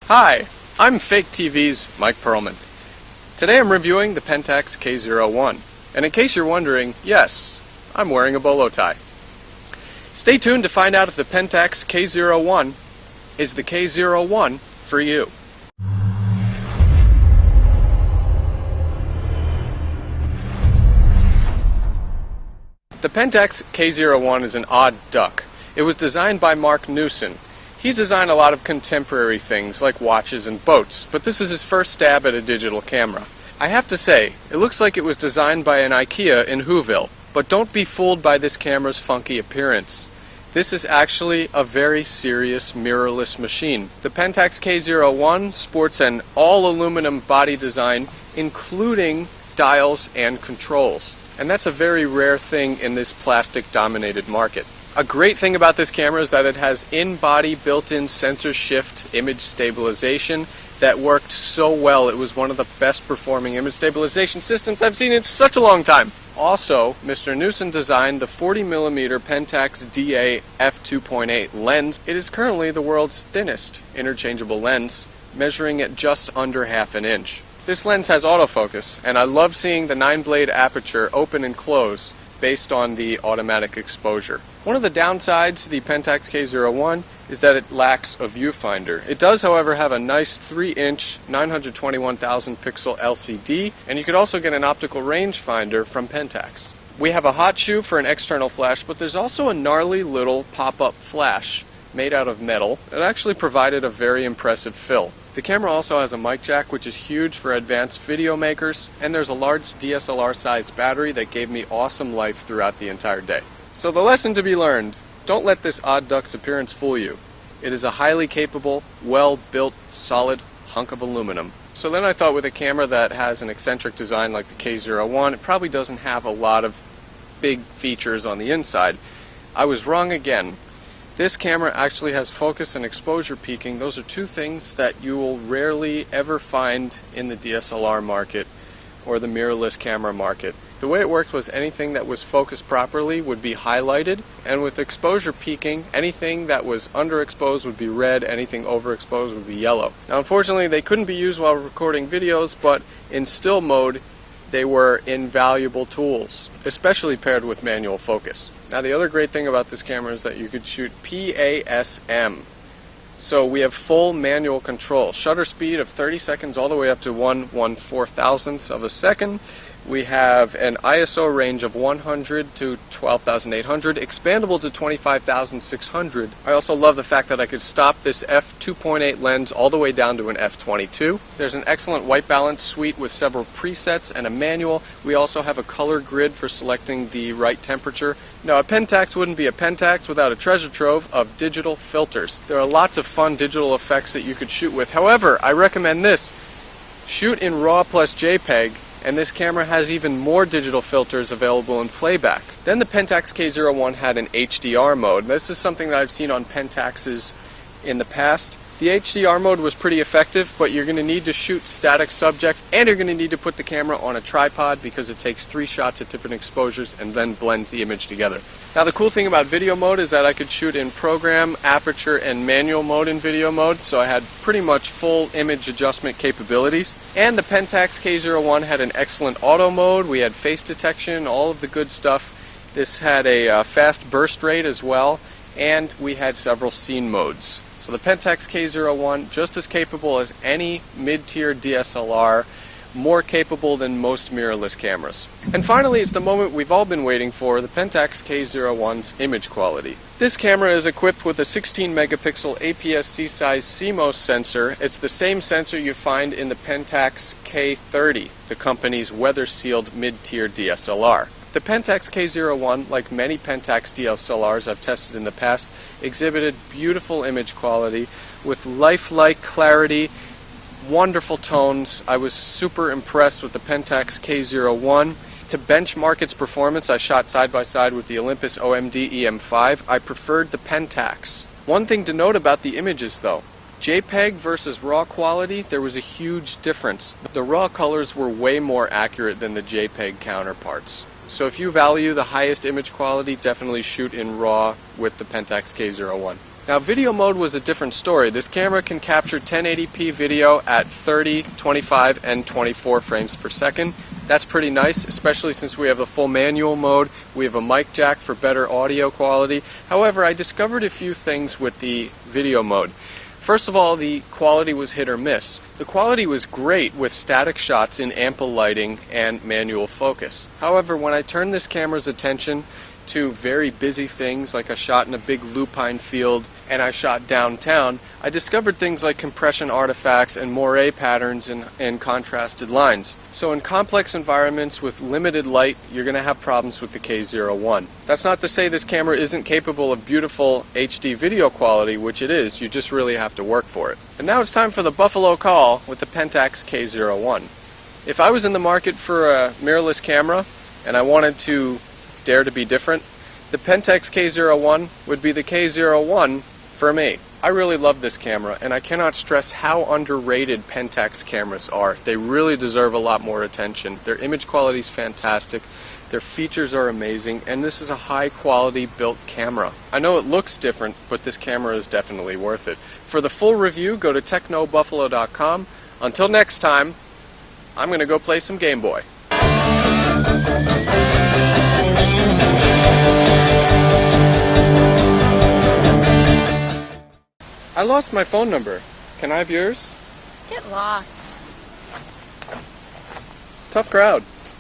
Hi, I'm Fake TV's Mike Perlman. Today I'm reviewing the Pentax K01. And in case you're wondering, yes, I'm wearing a bolo tie. Stay tuned to find out if the Pentax K01 is the K01 for you. The Pentax K01 is an odd duck. It was designed by Mark Newson. He's designed a lot of contemporary things like watches and boats, but this is his first stab at a digital camera. I have to say, it looks like it was designed by an IKEA in Whoville, but don't be fooled by this camera's funky appearance. This is actually a very serious mirrorless machine. The Pentax K01 sports an all-aluminum body design, including dials and controls. And that's a very rare thing in this plastic-dominated market. A great thing about this camera is that it has in-body built-in sensor shift image stabilization that worked so well. It was one of the best performing image stabilization systems I've seen in such a long time. Also, Mr. Newson designed the 40mm Pentax DA f2.8 lens. It is currently the world's thinnest interchangeable lens, measuring at just under ½ an inch. This lens has autofocus, and I love seeing the 9-blade aperture open and close based on the automatic exposure. One of the downsides to the Pentax K01 is that it lacks a viewfinder. It does, however, have a nice 3-inch 921,000 pixel LCD, and you could also get an optical rangefinder from Pentax. We have a hot shoe for an external flash, but there's also a gnarly little pop-up flash made out of metal. It actually provided a very impressive fill. The camera also has a mic jack, which is huge for advanced video makers, and there's a large DSLR-sized battery that gave me awesome life throughout the entire day. So the lesson to be learned: don't let this odd duck's appearance fool you. It is a highly capable, well-built, solid hunk of aluminum. So then I thought, with a camera that has an eccentric design like the K01, it probably doesn't have a lot of big features on the inside. I was wrong again. This camera actually has focus and exposure peaking. Those are two things that you will rarely ever find in the DSLR market or the mirrorless camera market. The way it worked was anything that was focused properly would be highlighted, and with exposure peaking, anything that was underexposed would be red, anything overexposed would be yellow. Now, unfortunately, they couldn't be used while recording videos, but in still mode, they were invaluable tools, especially paired with manual focus. Now, the other great thing about this camera is that you could shoot PASM. So we have full manual control. Shutter speed of 30 seconds all the way up to 1/1/4000th of a second. We have an ISO range of 100 to 12,800, expandable to 25,600. I also love the fact that I could stop this f2.8 lens all the way down to an f22. There's an excellent white balance suite with several presets and a manual. We also have a color grid for selecting the right temperature. Now, a Pentax wouldn't be a Pentax without a treasure trove of digital filters. There are lots of fun digital effects that you could shoot with. However, I recommend this. Shoot in RAW plus JPEG, and this camera has even more digital filters available in playback. Then the Pentax K01 had an HDR mode. This is something that I've seen on Pentaxes in the past. The HDR mode was pretty effective, but you're going to need to shoot static subjects, and you're going to need to put the camera on a tripod because it takes 3 shots at different exposures and then blends the image together. Now, the cool thing about video mode is that I could shoot in program, aperture, and manual mode in video mode, so I had pretty much full image adjustment capabilities. And the Pentax K01 had an excellent auto mode. We had face detection, all of the good stuff. This had a fast burst rate as well, and we had several scene modes. So the Pentax K01, just as capable as any mid-tier DSLR, more capable than most mirrorless cameras. And finally, it's the moment we've all been waiting for, the Pentax K01's image quality. This camera is equipped with a 16-megapixel APS-C size CMOS sensor. It's the same sensor you find in the Pentax K30, the company's weather-sealed mid-tier DSLR. The Pentax K01, like many Pentax DSLRs I've tested in the past, exhibited beautiful image quality with lifelike clarity, wonderful tones. I was super impressed with the Pentax K01. To benchmark its performance, I shot side by side with the Olympus OMD EM5. I preferred the Pentax. One thing to note about the images, though: JPEG versus RAW quality, there was a huge difference. The RAW colors were way more accurate than the JPEG counterparts. So if you value the highest image quality, definitely shoot in RAW with the Pentax K01. Now video mode was a different story. This camera can capture 1080p video at 30, 25, and 24 frames per second. That's pretty nice, especially since we have the full manual mode. We have a mic jack for better audio quality. However, I discovered a few things with the video mode. First of all, the quality was hit or miss. The quality was great with static shots in ample lighting and manual focus. However, when I turned this camera's attention to very busy things like a shot in a big lupine field and I shot downtown, I discovered things like compression artifacts and moire patterns and contrasted lines. So in complex environments with limited light, you're going to have problems with the K01. That's not to say this camera isn't capable of beautiful HD video quality, which it is. You just really have to work for it. And now it's time for the Buffalo call with the Pentax K01. If I was in the market for a mirrorless camera and I wanted to dare to be different, the Pentax K01 would be the K01 for me. I really love this camera, and I cannot stress how underrated Pentax cameras are. They really deserve a lot more attention. Their image quality is fantastic, their features are amazing, and this is a high quality built camera. I know it looks different, but this camera is definitely worth it. For the full review, go to technobuffalo.com. Until next time, I'm going to go play some Game Boy. I lost my phone number. Can I have yours? Get lost. Tough crowd.